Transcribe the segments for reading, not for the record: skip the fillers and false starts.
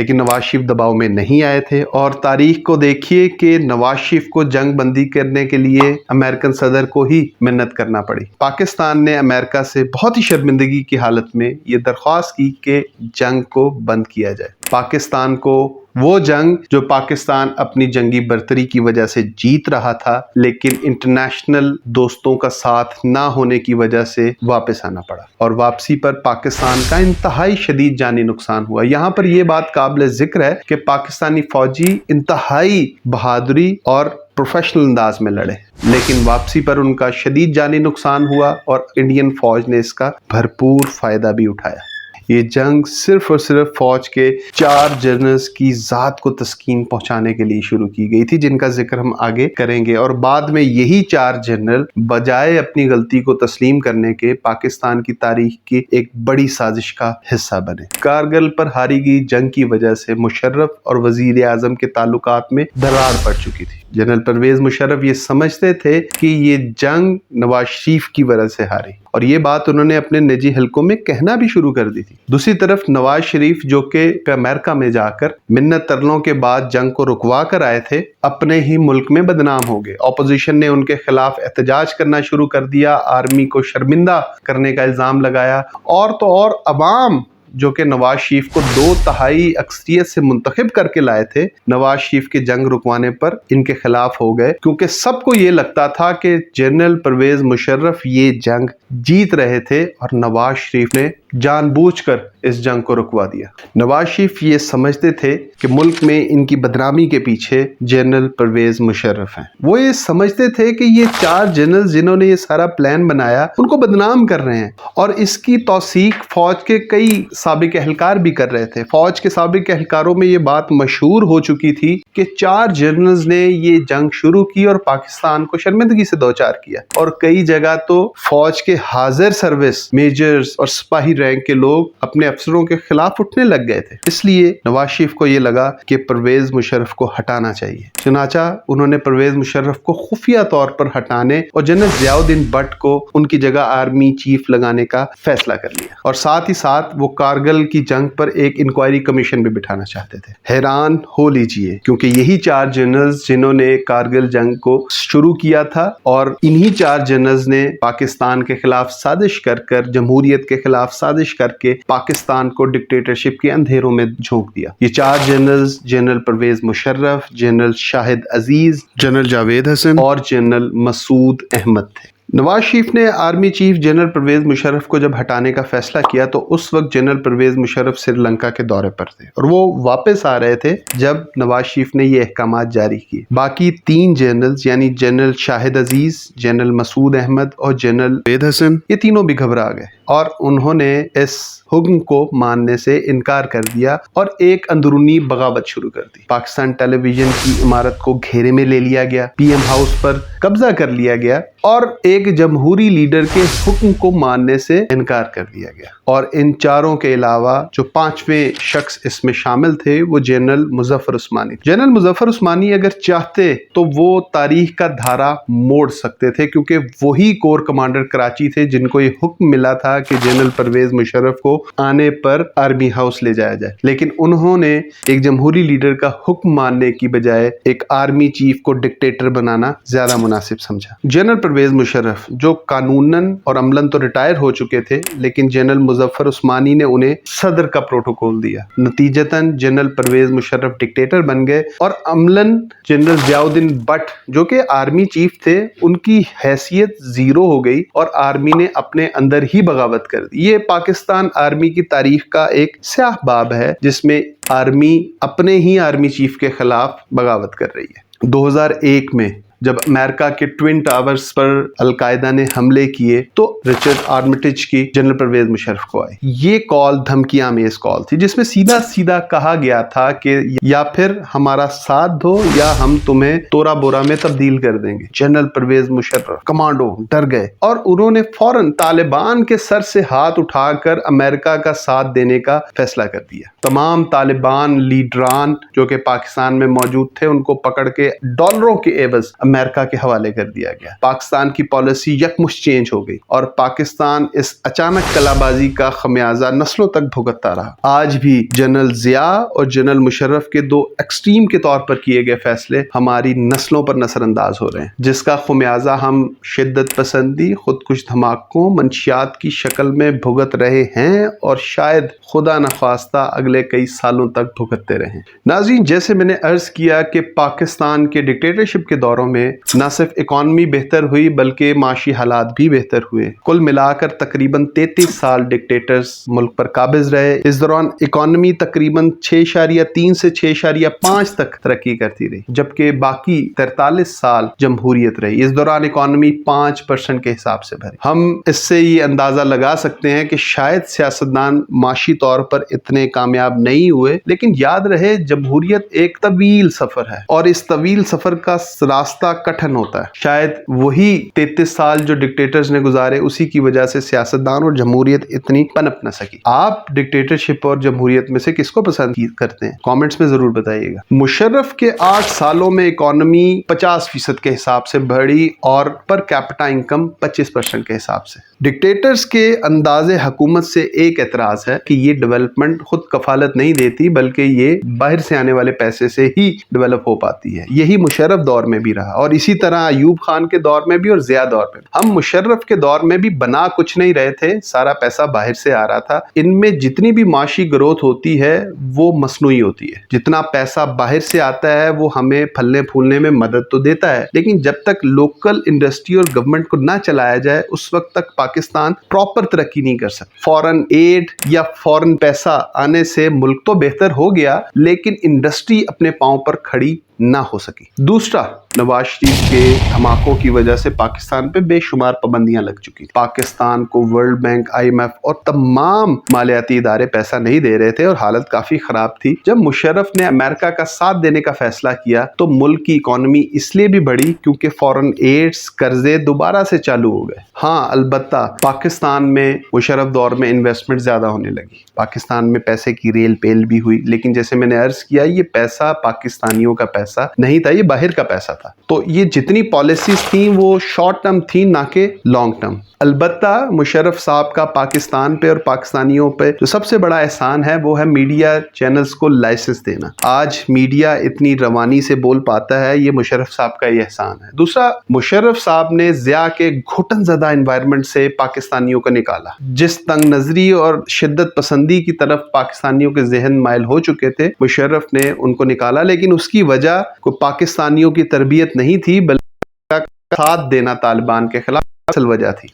لیکن نواز شریف دباؤ میں نہیں آئے تھے، اور تاریخ کو دیکھیے کہ نواز شریف کو جنگ بندی کرنے کے لیے امریکن صدر کو ہی منت کرنا پڑی۔ پاکستان نے امریکہ سے بہت ہی شرمندگی کی حالت میں یہ درخواست کی کہ جنگ کو بند کیا جائے۔ پاکستان کو وہ جنگ جو پاکستان اپنی جنگی برتری کی وجہ سے جیت رہا تھا، لیکن انٹرنیشنل دوستوں کا ساتھ نہ ہونے کی وجہ سے واپس آنا پڑا، اور واپسی پر پاکستان کا انتہائی شدید جانی نقصان ہوا۔ یہاں پر یہ بات قابل ذکر ہے کہ پاکستانی فوجی انتہائی بہادری اور پروفیشنل انداز میں لڑے، لیکن واپسی پر ان کا شدید جانی نقصان ہوا، اور انڈین فوج نے اس کا بھرپور فائدہ بھی اٹھایا۔ یہ جنگ صرف اور صرف فوج کے 4 جنرلز کی ذات کو تسکین پہنچانے کے لیے شروع کی گئی تھی، جن کا ذکر ہم آگے کریں گے، اور بعد میں یہی 4 جنرل بجائے اپنی غلطی کو تسلیم کرنے کے پاکستان کی تاریخ کی ایک بڑی سازش کا حصہ بنے۔ کارگل پر ہاری گئی جنگ کی وجہ سے مشرف اور وزیر اعظم کے تعلقات میں دراڑ پڑ چکی تھی۔ جنرل پرویز مشرف یہ سمجھتے تھے کہ یہ جنگ نواز شریف کی وجہ سے ہاری، اور یہ بات انہوں نے اپنے نجی حلقوں میں کہنا بھی شروع کر دی تھی۔ دوسری طرف نواز شریف جو کہ امریکہ میں جا کر منت ترلوں کے بعد جنگ کو رکوا کر آئے تھے، اپنے ہی ملک میں بدنام ہو گئے۔ اپوزیشن نے ان کے خلاف احتجاج کرنا شروع کر دیا، آرمی کو شرمندہ کرنے کا الزام لگایا، اور تو اور عوام جو کہ نواز شریف کو 2/3 اکثریت سے منتخب کر کے لائے تھے، نواز شریف کے جنگ رکوانے پر ان کے خلاف ہو گئے، کیونکہ سب کو یہ لگتا تھا کہ جنرل پرویز مشرف یہ جنگ جیت رہے تھے، اور نواز شریف نے جان بوجھ کر اس جنگ کو رکوا دیا۔ نواز شریف یہ سمجھتے تھے کہ ملک میں ان کی بدنامی کے پیچھے جنرل پرویز مشرف ہیں۔ وہ یہ سمجھتے تھے کہ یہ 4 جنرل جنہوں نے یہ سارا پلان بنایا ان کو بدنام کر رہے ہیں، اور اس کی توثیق فوج کے کئی سابق اہلکار بھی کر رہے تھے۔ فوج کے سابق اہلکاروں میں یہ بات مشہور ہو چکی تھی کہ 4 جنرلز نے یہ جنگ شروع کی اور پاکستان کو شرمندگی سے دوچار کیا، اور کئی جگہ تو فوج کے حاضر سروس میجرز اور سپاہی رینک کے لوگ اپنے افسروں کے خلاف اٹھنے لگ گئے تھے۔ اس لیے نواز شریف کو یہ لگا کہ پرویز مشرف کو ہٹانا چاہیے، چنانچہ انہوں نے پرویز مشرف کو خفیہ طور پر ہٹانے اور جنرل ضیاء الدین بٹ کو ان کی جگہ آرمی چیف لگانے کا فیصلہ کر لیا، اور ساتھ ہی ساتھ وہ کارگل کی جنگ پر ایک انکوائری کمیشن بھی بٹھانا چاہتے تھے۔ حیران ہو لیجئے، کیونکہ یہی 4 جنرلز جنہوں نے کارگل جنگ کو شروع کیا تھا، اور انہی 4 جنرلز نے پاکستان کے خلاف سازش کر جمہوریت کے خلاف سازش کر کے پاکستان کو ڈکٹیٹرشپ کے اندھیروں میں جھونک دیا۔ یہ 4 generals general Pervez Musharraf, general Shahid Aziz, general Javed Hassan اور جنرل مسعود احمد تھے۔ نواز شریف نے army chief general Pervez Musharraf کو جب ہٹانے کا فیصلہ کیا تو اس وقت جنرل پرویز مشرف سری لنکا کے دورے پر تھے، اور وہ واپس آ رہے تھے جب نواز شریف نے یہ احکامات جاری کیے۔ باقی 3 جنرلز یعنی جنرل شاہد عزیز، جنرل مسعود احمد اور جنرل جاوید حسن، یہ تینوں بھی گھبرا گئے، اور انہوں نے اس حکم کو ماننے سے انکار کر دیا اور ایک اندرونی بغاوت شروع کر دی۔ پاکستان ٹیلی ویژن کی عمارت کو گھیرے میں لے لیا گیا، پی ایم ہاؤس پر قبضہ کر لیا گیا، اور ایک جمہوری لیڈر کے حکم کو ماننے سے انکار کر دیا گیا۔ اور ان 4 کے علاوہ جو 5ویں شخص اس میں شامل تھے وہ جنرل مظفر عثمانی۔ جنرل مظفر عثمانی اگر چاہتے تو وہ تاریخ کا دھارا موڑ سکتے تھے، کیونکہ وہی کور کمانڈر کراچی تھے جن کو یہ حکم ملا تھا کہ جنرل پرویز مشرف کو آنے پر آرمی ہاؤس لے جایا جائے، لیکن انہوں نے ایک جمہوری لیڈر کا حکم ماننے کی بجائے ایک آرمی چیف کو ڈکٹیٹر بنانا زیادہ مناسب سمجھا۔ جنرل پرویز مشرف جو قانوناً اور عملاً تو ریٹائر ہو چکے تھے، لیکن جنرل مظفر عثمانی نے انہیں صدر کا پروٹوکول دیا۔ نتیجتاً جنرل پرویز مشرف ڈکٹیٹر بن گئے، اور عملاً جنرل ضیاء الدین بٹ جو کہ آرمی چیف تھے ان کی حیثیت 0 ہو گئی، اور آرمی نے اپنے اندر ہی بغاوت کر دی۔ یہ پاکستان آرمی کی تاریخ کا ایک سیاہ باب ہے جس میں آرمی اپنے ہی آرمی چیف کے خلاف بغاوت کر رہی ہے۔ 2001 میں جب امریکہ کے ٹوین ٹاورز پر القاعدہ نے حملے کیے تو رچرڈ آرمیٹیج کی جنرل پرویز مشرف کو آئی۔ یہ کال دھمکی آمیز کال تھی جس میں سیدھا سیدھا کہا گیا تھا کہ یا پھر ہمارا ساتھ دو یا ہم تمہیں تورا بورا میں تبدیل کر دیں گے۔ جنرل پرویز مشرف کمانڈو ڈر گئے، اور انہوں نے فوراً طالبان کے سر سے ہاتھ اٹھا کر امریکہ کا ساتھ دینے کا فیصلہ کر دیا۔ تمام طالبان لیڈران جو کہ پاکستان میں موجود تھے ان کو پکڑ کے ڈالروں کے عوض امریکہ کے حوالے کر دیا گیا. پاکستان کی پالیسی یکمشت چینج ہو گئی اور پاکستان اس اچانک کلابازی کا خمیازہ نسلوں تک بھگتتا رہا. آج بھی جنرل ضیاء اور جنرل مشرف کے دو ایکسٹریم کے طور پر کیے گئے فیصلے ہماری نسلوں پر نظر انداز ہو رہے ہیں، جس کا خمیازہ ہم شدت پسندی، خودکش دھماکوں، منشیات کی شکل میں بھگت رہے ہیں اور شاید خدا نخواستہ اگلے کئی سالوں تک بھگتتے رہیں. ناظرین، جیسے میں نے عرض کیا کہ پاکستان کے ڈکٹیٹرشپ کے دوروں میں نہ صرف اکانومی بہتر ہوئی بلکہ معاشی حالات بھی بہتر ہوئے. کل ملا کر تقریباً 33 سال ڈکٹیٹرز ملک پر قابض رہے. اس دوران اکانومی تقریباً 6.3 سے 6.5 تک ترقی کرتی رہی، جبکہ باقی 43 سال جمہوریت رہی. اس دوران اکانومی 5% کے حساب سے بھری. ہم اس سے یہ اندازہ لگا سکتے ہیں کہ شاید سیاستدان معاشی طور پر اتنے کامیاب نہیں ہوئے، لیکن یاد رہے جمہوریت ایک طویل سفر ہے اور اس طویل سفر کا راستہ کٹھن ہوتا ہے. شاید وہی 33 سال جو ڈکٹیٹرز نے گزارے اسی کی وجہ سے سیاستدان اور جمہوریت اتنی پنپ نہ سکی. آپ ڈکٹیٹرشپ اور جمہوریت میں سے کس کو پسند کرتے ہیں؟ کامنٹس میں ضرور بتائیے گا. مشرف کے 8 سالوں میں اکانومی 50% کے حساب سے بڑھی اور پر کیپٹا انکم 25% کے حساب سے. ڈکٹیٹرز کے انداز حکومت سے ایک اعتراض ہے کہ یہ ڈیولپمنٹ خود کفالت نہیں دیتی بلکہ یہ باہر سے آنے والے پیسے سے ہی ڈیولپ ہو پاتی ہے. یہی مشرف دور میں بھی رہا اور اسی طرح ایوب خان کے دور میں بھی اور ضیاء دور میں بھی. ہم مشرف کے دور میں بھی بنا کچھ نہیں رہے تھے، سارا پیسہ باہر سے آ رہا تھا. ان میں جتنی بھی معاشی گروتھ ہوتی ہے وہ مصنوعی ہوتی ہے. جتنا پیسہ باہر سے آتا ہے وہ ہمیں پھلنے پھولنے میں مدد تو دیتا ہے، لیکن جب تک لوکل انڈسٹری اور گورنمنٹ کو نہ چلایا جائے اس وقت تک پاکستان پراپر ترقی نہیں کر سکتا. فورن ایڈ یا فورن پیسہ آنے سے ملک تو بہتر ہو گیا لیکن انڈسٹری اپنے پاؤں پر کھڑی نہ ہو سکی. دوسرا، نواز شریف کے دھماکوں کی وجہ سے پاکستان پہ بے شمار پابندیاں لگ چکی. پاکستان کو ورلڈ بینک، IMF اور تمام مالیاتی ادارے پیسہ نہیں دے رہے تھے اور حالت کافی خراب تھی. جب مشرف نے امریکہ کا ساتھ دینے کا فیصلہ کیا تو ملک کی اکانومی اس لیے بھی بڑھی کیونکہ فورن ایڈز، قرضے دوبارہ سے چالو ہو گئے. ہاں، البتہ پاکستان میں مشرف دور میں انویسٹمنٹ زیادہ ہونے لگی. پاکستان میں پیسے کی ریل پیل بھی ہوئی، لیکن جیسے میں نے عرض کیا یہ پیسہ پاکستانیوں کا پیسہ نہیں تھا، یہ باہر کا پیسہ تھا. تو یہ جتنی پالیسیز تھیں وہ شارٹ ٹرم تھیں نہ کہ لانگ ٹرم. البتہ مشرف صاحب کا پاکستان پہ اور پاکستانیوں پہ جو سب سے بڑا احسان ہے وہ ہے میڈیا چینلز کو لائسنس دینا. آج میڈیا اتنی روانی سے بول پاتا ہے، یہ مشرف صاحب کا یہ احسان ہے. دوسرا، مشرف صاحب نے ضیاء کے گھٹن زدہ انوائرمنٹ سے پاکستانیوں کو نکالا. جس تنگ نظری اور شدت پسندی کی طرف پاکستانیوں کے ذہن مائل ہو چکے تھے مشرف نے ان کو نکالا، لیکن اس کی وجہ کو پاکستانیوں کی تربیت نہیں تھی بلکہ ساتھ دینا طالبان کے خلاف اصل وجہ تھی.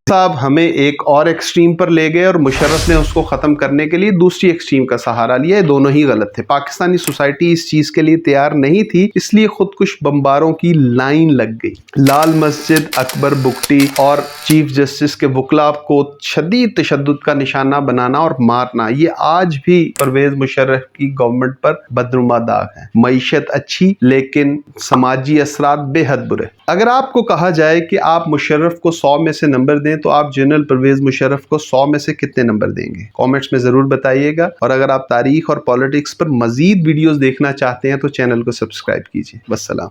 صاحب ہمیں ایک اور ایکسٹریم پر لے گئے اور مشرف نے اس کو ختم کرنے کے لیے دوسری ایکسٹریم کا سہارا لیا. یہ دونوں ہی غلط تھے. پاکستانی سوسائٹی اس چیز کے لیے تیار نہیں تھی، اس لیے خودکش بمباروں کی لائن لگ گئی. لال مسجد، اکبر بگٹی اور چیف جسٹس کے وکلاء کو شدید تشدد کا نشانہ بنانا اور مارنا یہ آج بھی پرویز مشرف کی گورنمنٹ پر بدنما داغ ہے. معیشت اچھی لیکن سماجی اثرات بے حد برے. اگر آپ کو کہا جائے کہ آپ مشرف کو 100 میں سے نمبر دیں تو آپ جنرل پرویز مشرف کو 100 میں سے کتنے نمبر دیں گے؟ کامنٹس میں ضرور بتائیے گا. اور اگر آپ تاریخ اور پالیٹکس پر مزید ویڈیوز دیکھنا چاہتے ہیں تو چینل کو سبسکرائب کیجیے. والسلام.